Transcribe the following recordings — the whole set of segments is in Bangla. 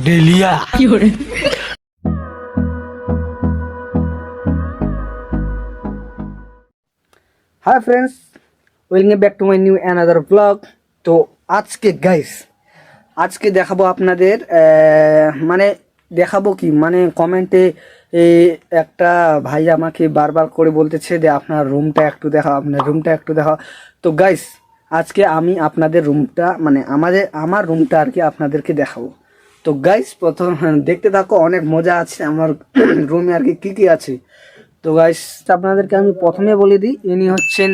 ডেলিয়া কি করে। Hi friends, welcome back to my new another blog. তো আজকে দেখাবো আপনাদের মানে দেখাবো কি মানে কমেন্টে একটা ভাই আমাকে বারবার করে বলতেছে যে আপনার রুমটা একটু দেখাও, আপনার রুমটা একটু দেখাও। তো গাইস, আজকে আমি আপনাদের রুমটা মানে আমার রুমটা আর কি আপনাদেরকে দেখাবো। তো গাইস, প্রথম দেখতে থাকো, অনেক মজা আছে আমার রুমে আর কি কী আছে। তো গাইস, আপনাদেরকে আমি প্রথমে বলে দিই, ইনি হচ্ছেন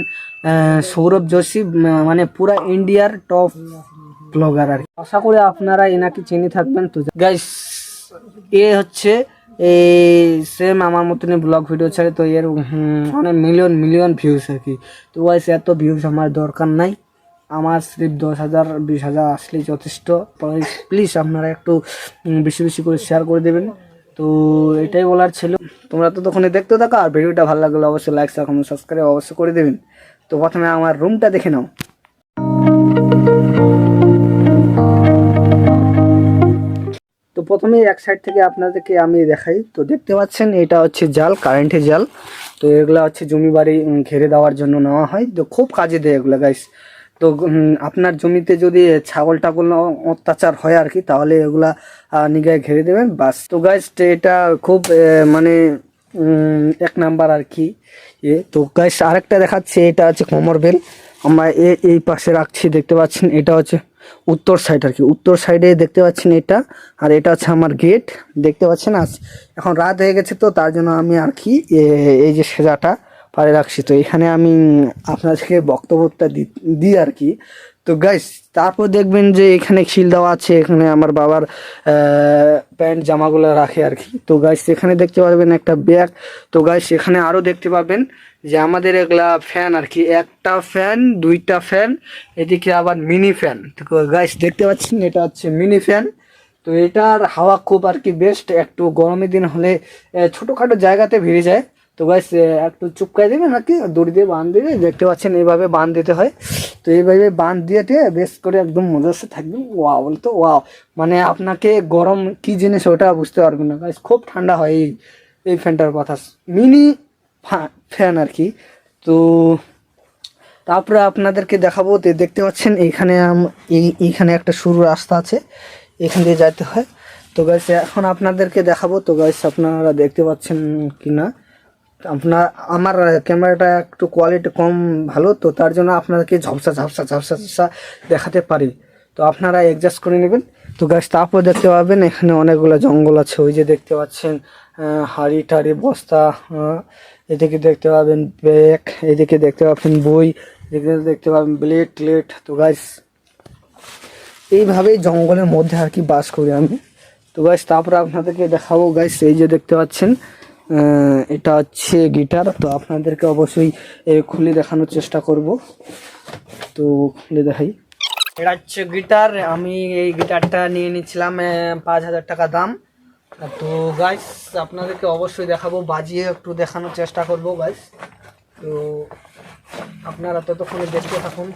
সৌরভ যোশী, মানে পুরা ইন্ডিয়ার টপ ব্লগার আর কি। আশা করি আপনারা এনাকে চিনে থাকবেন। তো গাইস, এ হচ্ছে এই সেম আমার মতনই ব্লগ ভিডিও ছাড়ে, তো এর অনেক মিলিয়ন মিলিয়ন ভিউজ আর কি। তো গাইস, এত ভিউজ আমার দরকার নাই, আমার সির্ফ 10,000 20,000 আসলেই যথেষ্ট। প্লিজ আপনারা একটু বেশি বেশি করে শেয়ার করে দেবেন। তো এটাই বলার ছিল। তোমরা তো তখন দেখতে থাকো, আর ভিডিওটা ভালো লাগলে অবশ্যই লাইক কমেন্ট সাবস্ক্রাইব অবশ্যই করে দেবেন। তো প্রথমে আমার রুমটা দেখে নাও। তো প্রথমে এক সাইড থেকে আপনাদেরকে আমি দেখাই। তো দেখতে পাচ্ছেন, এটা হচ্ছে জাল, কারেন্টের জাল। তো এগুলা হচ্ছে জমি বাড়ি ঘেরে দেওয়ার জন্য নেওয়া হয়, তো খুব কাজে দেয় এগুলো গাইস। তো আপনার জমিতে যদি ছাগল টাগল অত্যাচার হয় আর কি, তাহলে এগুলা নিগায় ঘেরে দেবেন বাস। তো গাইস, এটা খুব মানে এক নাম্বার আর কি। তো গাইস, আরেকটা দেখাচ্ছে, এটা হচ্ছে কোমর বেল। আমরা এই পাশে রাখছি, দেখতে পাচ্ছেন, এটা হচ্ছে উত্তর সাইড আর কি। উত্তর সাইডে দেখতে পাচ্ছেন এটা, আর এটা হচ্ছে আমার গেট, দেখতে পাচ্ছেন। আজ এখন রাত হয়ে গেছে, তো তার জন্য আমি আর কি এই যে সেজাটা পারে রাখছি। তো এখানে আমি আপনাদেরকে বক্তব্যটা দিই আর কি। তো গাইস, তারপর দেখবেন যে এখানে খিল দেওয়া আছে, এখানে আমার বাবার প্যান্ট জামাগুলো রাখে আর কি। তো গাইস, এখানে দেখতে পারবেন একটা ব্যাগ। তো গাইস, এখানে আরও দেখতে পাবেন যে আমাদের এগুলা ফ্যান আর কি, একটা ফ্যান, দুইটা ফ্যান, এদিকে আবার মিনি ফ্যান। তো গাইস, দেখতে পাচ্ছেন, এটা হচ্ছে মিনি ফ্যান। তো এটার হাওয়া খুব আর কি বেস্ট, একটু গরমের দিন হলে ছোটোখাটো জায়গাতে ভিড়ে যায়। তো গাইস, একটু চুপকাই দেবেন আর কি, দড়ি দিয়ে বাঁধ দিবে, দেখতে পাচ্ছেন এইভাবে বাঁধ দিতে হয়। তো এইভাবে বাঁধ দিয়ে বেশ করে একদম মজাসে থাকবেন। ওয়াও, বলতো ওয়াও, মানে আপনাকে গরম কি জিনিস ওটা বুঝতে পারবেন না গাইস, খুব ঠান্ডা হয় এই ফ্যানটার কথা, মিনি ফ্যান আর কি। তো তারপরে আপনাদেরকে দেখাবো। তো দেখতে পাচ্ছেন এইখানে এইখানে একটা সরু রাস্তা আছে, এখান দিয়ে যেতে হয়। তো গাইস, এখন আপনাদেরকে দেখাবো। তো গাইস, আপনারা দেখতে পাচ্ছেন কি না, আমার ক্যামেরাটা একটু কোয়ালিটি কম ভালো, তো তার জন্য আপনাদেরকে ঝাপসা ঝাপসা ঝাপসা ঝাপসা দেখাতে পারি, তো আপনারা অ্যাডজাস্ট করে নেবেন। তো গাছ, তারপর দেখতে পাবেন এখানে অনেকগুলো জঙ্গল আছে, ওই যে দেখতে পাচ্ছেন হাড়ি টাড়ি বস্তা, এদিকে দেখতে পাবেন ব্যাগ, এদিকে দেখতে পাবেন বই, এদিকে দেখতে পাবেন ব্লেড টেলেট। তো গাছ, এইভাবেই জঙ্গলের মধ্যে আর কি বাস করি আমি। তো গাইস, তারপরে আপনাদেরকে দেখাবো গাইস, এই যে দেখতে পাচ্ছেন এটা হচ্ছে গিটার। তো আপনাদেরকে অবশ্যই খুলে দেখানোর চেষ্টা করব। তো খুলে দেখাই, এটা হচ্ছে গিটার। আমি এই গিটারটা নিয়ে নিচ্ছিলাম 5,000 টাকা দাম। তো গাইস, আপনাদেরকে অবশ্যই দেখাবো, বাজিয়ে একটু দেখানোর চেষ্টা করব গাইস। তো আপনারা ততক্ষণে দেখতে থাকুন।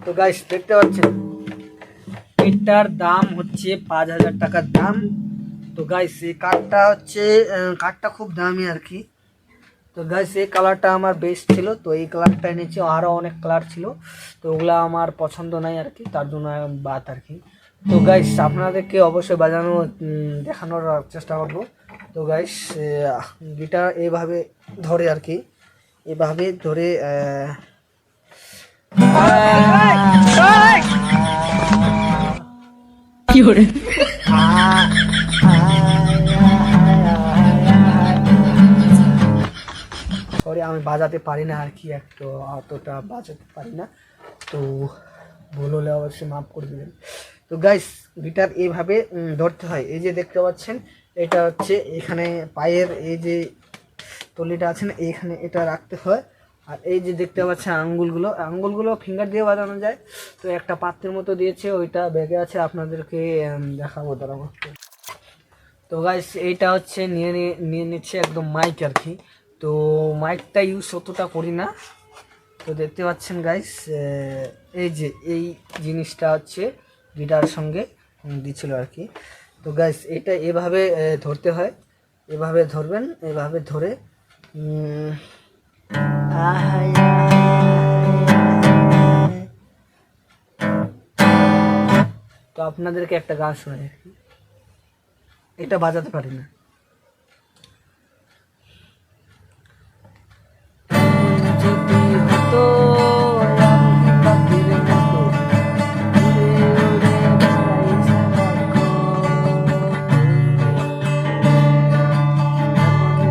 তো গাইস, দেখতে পাচ্ছেন এটার দাম হচ্ছে 5,000 টাকার দাম। তো গাইস, এই কাঠটা খুব দামি আর কি। তো গাইস, এই কালারটা আমার বেস্ট ছিল, তো এই কালারটা এনেছি, আরও অনেক কালার ছিল, তো ওগুলো আমার পছন্দ নাই আর কি, তার জন্য বাদ আর কি। তো গাইস, আপনাদেরকে অবশ্যই বাজানো দেখানোর চেষ্টা করবো। তো গাইস, গিটার এইভাবে ধরে আর কি, এভাবে ধরে কি করে। সরি, আমি বাজাতে পারি না আর কি, একটু অতটা বাজাতে পারি না, তো ভুল হলে অবশ্যই মাফ করে দেবেন। তো গাইস, গিটার এইভাবে ধরতে হয়, এই যে দেখতে পাচ্ছেন, এটা হচ্ছে এখানে পায়ের এই যে তলিটা আছে না, এইখানে এটা রাখতে হয়। আর এই যে দেখতে পাচ্ছেন আঙ্গুলগুলো ফিঙ্গার দিয়ে বাজানো যায়। তো একটা পাত্রের মতো দিয়েছে, ওইটা ব্যাগে আছে, আপনাদেরকে দেখাবো দাঁড়াবো। তো গাইস, এইটা হচ্ছে নিয়ে নিচ্ছে একদম মাইক আর কি। তো মাইকটা ইউজ অতটা করি না, তো দেখতে পাচ্ছেন গাইস, এই যে এই জিনিসটা হচ্ছে গিটার সঙ্গে দিছিল আর কি। তো গাইস এটা এভাবে ধরতে হয়, এভাবে ধরবেন, এভাবে ধরে তো আপনাদেরকে একটা গান শোনাই আর কি, এটা বাজাতে পারি না। যদি হতো আমি পাখির মতো উড়ে উড়ে বেড়াই সারাক্ষণ, এমন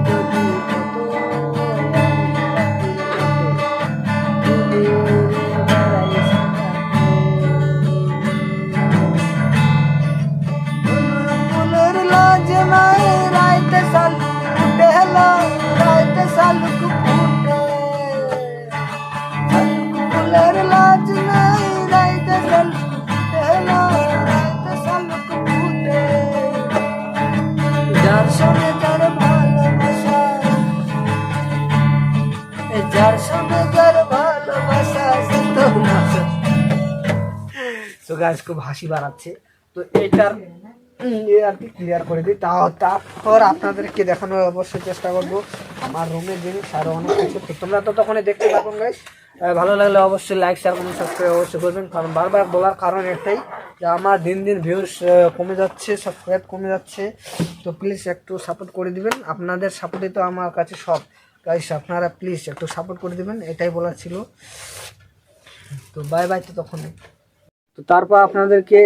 যদি হতো আমি পাখির মতো উড়ে উড়ে বেড়াই সারাক্ষণ, ফুলের লাজ নাই রাইতে শালুক ফুটে হেলো, রাইতে শালুক ফুটে, ফুলের লাজ নাই রাইতে শালুক ফুটে হেলো, রাইতে শালুক ফুটে, যার সঙ্গে যার ভালোবাসা, যার সঙ্গে যার ভালোবাসা সে তো নাচে। তো গাইস খুব হাসি বাড়াচ্ছে, তো এটার আর কি ক্লিয়ার করে দিই। তারপর আপনাদেরকে দেখানোর অবশ্যই চেষ্টা করবো আমার রুমের জিনিস আরও অনেক কিছু। তো তোমরা তো তখন দেখতে থাকুন গাইস, ভালো লাগলে অবশ্যই লাইক শেয়ার কমেন্ট সাবস্ক্রাইব অবশ্যই করবেন, কারণ বারবার বলার কারণ একটাই যে আমার দিন দিন ভিউজ কমে যাচ্ছে, সাবস্ক্রাইব কমে যাচ্ছে। তো প্লিজ একটু সাপোর্ট করে দিবেন, আপনাদের সাপোর্টই তো আমার কাছে সব গাইস, আপনারা প্লিজ একটু সাপোর্ট করে দিবেন, এটাই বলার ছিল। তো বাই বাই, তো তখন। তো তারপর আপনাদেরকে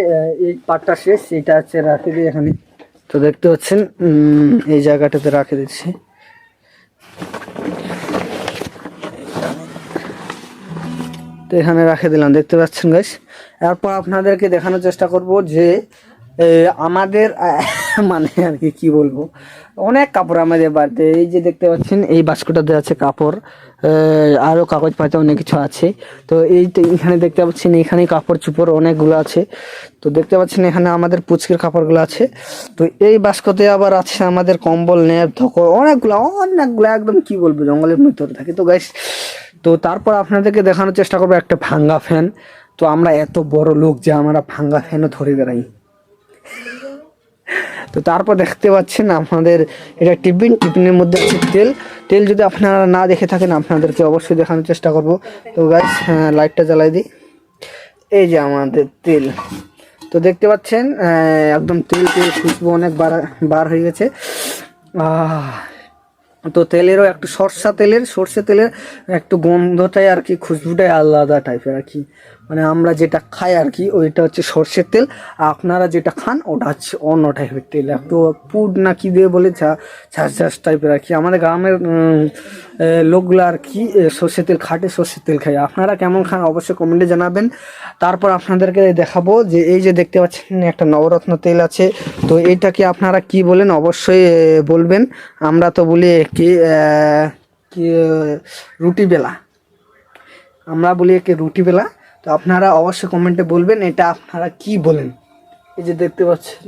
এই পার্টটা শেষ, এটা হচ্ছে রাখে দিই এখানে। তো দেখতে পাচ্ছেন এই জায়গাটাতে রাখে দিচ্ছি। তো এখানে রাখে দিলাম, দেখতে পাচ্ছেন গাইস। এরপর আপনাদেরকে দেখানোর চেষ্টা করব যে আমাদের মানে আর কি বলবো, অনেক কাপড় আমাদের বাড়িতে। এই যে দেখতে পাচ্ছেন এই বাস্কটাতে আছে কাপড়, আরও কাগজ পাতা অনেক কিছু আছে। তো এই এখানে দেখতে পাচ্ছেন এখানে কাপড় চোপড় অনেকগুলো আছে। তো দেখতে পাচ্ছেন এখানে আমাদের পুচকের কাপড়গুলো আছে। তো এই বাস্কতে আবার আছে আমাদের কম্বল, ন্যাপ, ধকল, অনেকগুলো একদম কি বলবো, জঙ্গলের ভিতরে থাকে। তো গাইস, তো তারপর আপনাদেরকে দেখানোর চেষ্টা করবো একটা ভাঙ্গা ফ্যান। তো আমরা এত বড় লোক যে আমরা ভাঙ্গা ফ্যানও ধরে বেড়াই। তো তারপর দেখতে পাচ্ছেন আপনাদের এটা টিফিনের মধ্যে আছে তেল যদি আপনারা না দেখে থাকেন আপনাদেরকে অবশ্যই দেখানোর চেষ্টা করব। তো গাইস লাইটটা জ্বালাই দিই, এই যে আমাদের তেল। তো দেখতে পাচ্ছেন একদম তেল খুশবু অনেক বার হয়ে গেছে। তো তেলেরও একটু সর্ষে তেলের একটু গন্ধটাই আর কি, খুশবুটাই আলাদা টাইপের আর কি। মানে আমরা যেটা খাই আর কি ওইটা হচ্ছে সর্ষের তেল, আপনারা যেটা খান ওটা হচ্ছে অন্য টাইপের তেল, একটু পুড না কি দিয়ে বলে ঝাঁস টাইপের আর কি। আমাদের গ্রামের লোকগুলো আর কি সর্ষের তেল খাটে, সর্ষের তেল খায়। আপনারা কেমন খান অবশ্যই কমেন্টে জানাবেন। তারপর আপনাদেরকে দেখাবো যে এই যে দেখতে পাচ্ছেন একটা নবরত্ন তেল আছে। তো এইটাকে আপনারা কি বলেন অবশ্যই বলবেন। আমরা তো বলি কি রুটি বেলা, আমরা বলি একে রুটি বেলা। তো আপনারা অবশ্যই কমেন্টে বলবেন এটা আপনারা কি বলেন। এই যে দেখতে পাচ্ছেন,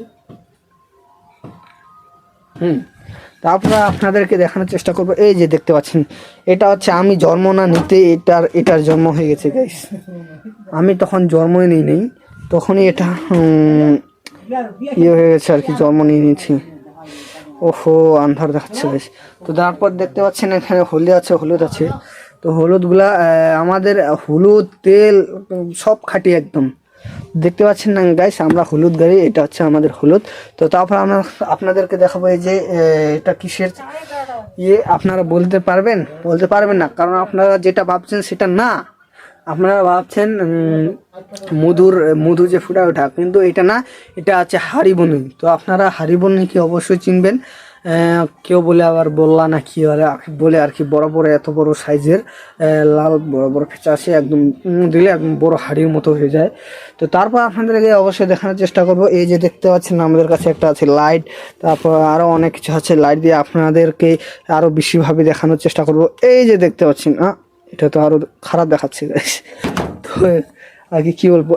তারপরে আপনাদেরকে দেখানোর চেষ্টা করবো। এই যে দেখতে পাচ্ছেন এটা হচ্ছে আমি জন্ম না নিতে এটার জন্ম হয়ে গেছে গাইস। আমি তখন জন্মই নেই, তখনই এটা ইয়ে হয়ে গেছে আর কি, জন্ম নিয়ে নিয়েছি। ওহো আন্ধার দেখাচ্ছে গাইস। তো তারপর দেখতে পাচ্ছেন এখানে হলুদ আছে। তো হলুদগুলা আমাদের হলুদ তেল সব খাঁটি একদম। দেখতে পাচ্ছেন না গাইস, আমরা হলুদ গাড়ি, এটা হচ্ছে আমাদের হলুদ। তো তারপর আমরা আপনাদেরকে দেখাবো এই যে এটা কিসের ইয়ে, আপনারা বলতে পারবেন না, কারণ আপনারা যেটা ভাবছেন সেটা না। আপনারা ভাবছেন মধু যে ফুটা ওঠা, কিন্তু এটা না, এটা আছে হারিবনি। তো আপনারা হারিবনিকে অবশ্যই চিনবেন। কেউ বলে আবার বললা না কি বলে আর কি, বড় বড় এত বড় সাইজের লাল বড় বড় ফেঁচা আসে, একদম দিলে একদম বড় হাড়ির মতো হয়ে যায়। তো তারপর আপনাদেরকে অবশ্যই দেখানোর চেষ্টা করব। এই যে দেখতে পাচ্ছেন আমাদের কাছে একটা আছে লাইট, তারপর আরও অনেক কিছু আছে, লাইট দিয়ে আপনাদেরকে আরও বেশিভাবে দেখানোর চেষ্টা করব। এই যে দেখতে পাচ্ছেন এটা তো আরও খারাপ দেখাচ্ছে গাইস। তো আগে কি বলবো,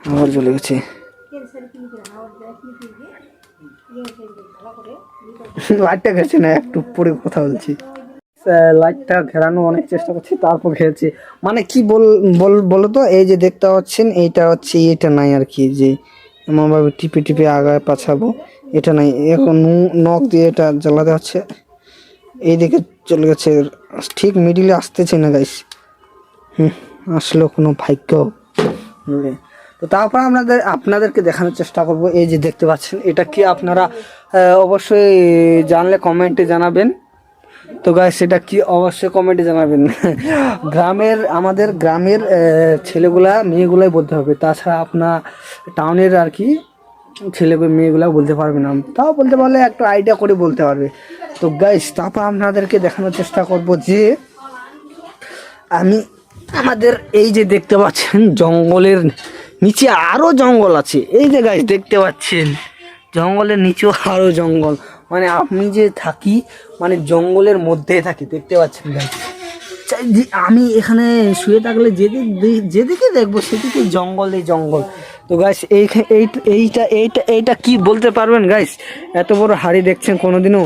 আমার চলে গেছে, লাইটটা গেছে না, একটু পরে কথা বলছি। লাইটটা ঘেরানো অনেক চেষ্টা করছি, তারপর ঘেরেছি। মানে কি বলো তো, এই যে দেখতে পাচ্ছেন এইটা হচ্ছে, এটা নাই আর কি, যে এমনভাবে টিপে টিপে আগায় পাছাবো, এটা নাই। এখন নখ দিয়ে এটা জ্বালাতে হচ্ছে, এইদিকে চলে গেছে, ঠিক মিডিলে আসতেছে না গাইস। আসলো কোনো ভাগ্য। তো তারপর আপনাদেরকে দেখানোর চেষ্টা করব। এই যে দেখতে পাচ্ছেন, এটা কি আপনারা অবশ্যই জানলে কমেন্টে জানাবেন। তো গাইস এটা কি অবশ্যই কমেন্টে জানাবেন। আমাদের গ্রামের ছেলেগুলা মেয়েগুলাই বলতে হবে, তাছাড়া আপনার টাউনের আর কি ছেলেগুলো মেয়েগুলা বলতে পারবে না, তাও বলতে পারলে একটা আইডিয়া করে বলতে পারবে। তো গাইস তারপর আপনাদেরকে দেখানোর চেষ্টা করব যে আমাদের এই যে দেখতে পাচ্ছেন জঙ্গলের নিচে আরো জঙ্গল আছে। এই যে গাইস দেখতে পাচ্ছেন জঙ্গলের নিচেও আরো জঙ্গল, মানে আমি যে থাকি মানে জঙ্গলের মধ্যে থাকি, দেখতে পাচ্ছেন গাইস। আমি এখানে শুয়ে থাকলে যেদিকে দেখবো সেদিকে জঙ্গলে জঙ্গল। তো গাইস এইটা কি বলতে পারবেন গাইস? এত বড় হাড়ি দেখছেন কোনোদিনও?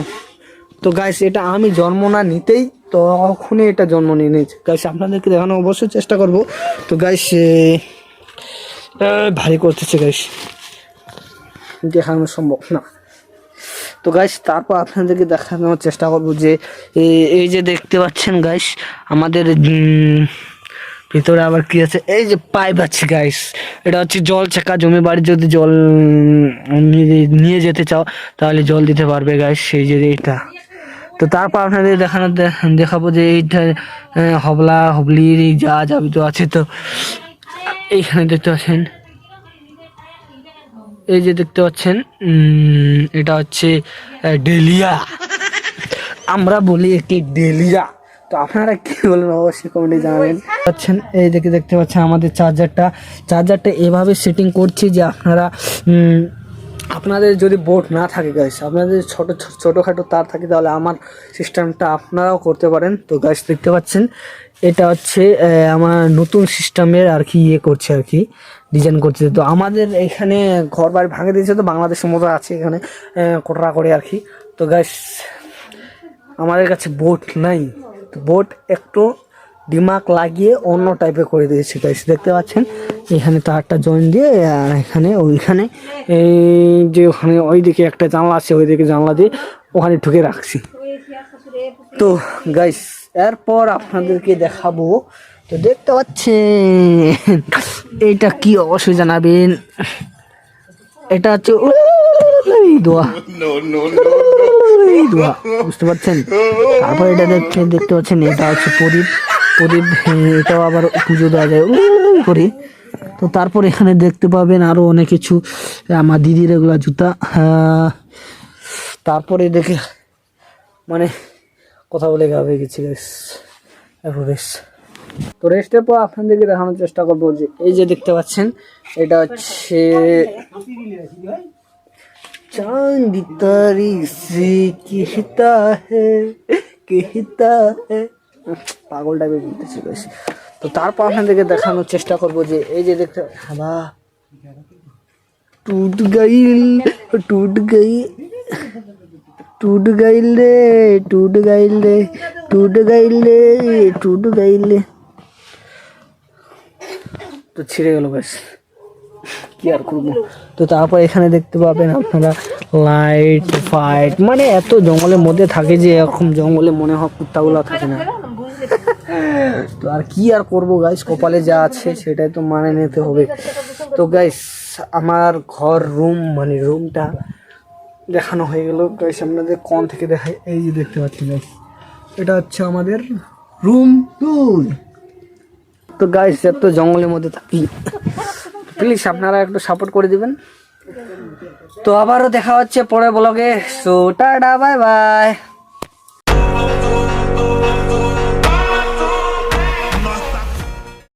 তো গাইস এটা আমি জন্ম না নিতেই তখনই এটা জন্ম নিয়ে নিয়েছে গাইস, আপনাদেরকে দেখানো অবশ্যই চেষ্টা করব। তো গাইস ভারী করতেছে গাইস, দেখানো সম্ভব না। তো গাইস তারপর আপনাদেরকে দেখানোর চেষ্টা করব যে এই যে দেখতে পাচ্ছেন গাইস আমাদের ভিতরে আবার কি আছে, এই যে পাইপ আছে গাইস। এটা হচ্ছে জল ছেঁকা, জমি বাড়ি যদি জল নিয়ে যেতে চাও তাহলে জল দিতে পারবে গাইস, সেই যে এটা। তো তারপর আপনাদের দেখাবো যে এইটা হবলা হবলির যা যাবি তো আছে। তো এইখানে দেখতে পাচ্ছেন, এই যে দেখতে পাচ্ছেন এটা হচ্ছে ডেলিয়া, আমরা বলি এটি ডেলিয়া। তো আপনারা কি বলেন অবশ্যই কমেন্টে জানাবেন। পাচ্ছেন এই দেখতে পাচ্ছেন আমাদের চার্জারটা এভাবে সেটিং করছি যে আপনাদের যদি বোর্ড না থাকে গাইস, আপনাদের ছোটোখাটো তার থাকে, তাহলে আমার সিস্টেমটা আপনারাও করতে পারেন। তো গাইস দেখতে পাচ্ছেন এটা হচ্ছে আমার নতুন সিস্টেমের আর কি করছে আর কি, ডিজাইন করছে। তো আমাদের এখানে ঘর বাড়ি ভাঙে দিয়েছে, তো বাংলাদেশের মতো আছে এখানে কোটরা করে আর কি। তো গাইস আমাদের কাছে বোর্ড নাই, তো বোর্ড একটু দিমাগ লাগিয়ে অন্য টাইপের করে দিয়েছে গাইস। দেখতে পাচ্ছেন এখানে তারটা জয়েন দিয়ে এখানে ওইখানে এই যে ওখানে ওইদিকে একটা জানলা আছে, ওইদিকে জানলা দিয়ে ওখানে ঢুকে রাখছি। তো গাইস এরপর আপনাদেরকে দেখাবো। তো দেখতে পাচ্ছেন এইটা কি অবশ্যই জানাবেন। এটা হচ্ছে দোয়া, বুঝতে পারছেন। তারপর এটা দেখতে পাচ্ছেন এটা হচ্ছে প্রদীপ, এটাও আবার পুজো দেওয়া যায় করে। তো তারপর এখানে দেখতে পাবেন আরো অনেক কিছু, আমার দিদির এগুলা জুতা। তারপরে দেখে মানে কথা বলে গা হয়ে গেছি রেস্ট। তো রেস্টের পর আপনাদেরকে দেখানোর চেষ্টা করবো যে এই যে দেখতে পাচ্ছেন এটা হচ্ছে चांद तारीख से कहता है পাগল টাইপের বলতেছি গাইস। তো তারপর আপনাদেরকে দেখানোর চেষ্টা করবো যে এই যে দেখতে হাবা टूट गई তো ছিঁড়ে গেল গাইস, কি আর করবো। তো তারপর এখানে দেখতে পাবেন আপনারা লাইট ফাইট, মানে এত জঙ্গলের মধ্যে থাকে যে এরকম জঙ্গলে মনে হয় কুত্তাগুলো থাকে না। তো আর কি আর করবো গাইস, কপালে যা আছে সেটাই তো মানে নিতে হবে। তো গাইস আমার ঘর মানে রুমটা দেখানো হয়ে গেল গাইস। আপনাদের কোন থেকে দেখাই, এই যে দেখতে পাচ্ছি গাইস এটা হচ্ছে আমাদের রুম টুর। তো গাইস এত জঙ্গলের মধ্যে থাকি, প্লিজ আপনারা একটু সাপোর্ট করে দিবেন। তো আবারও দেখা হচ্ছে পরের ব্লগে। So tata bye bye.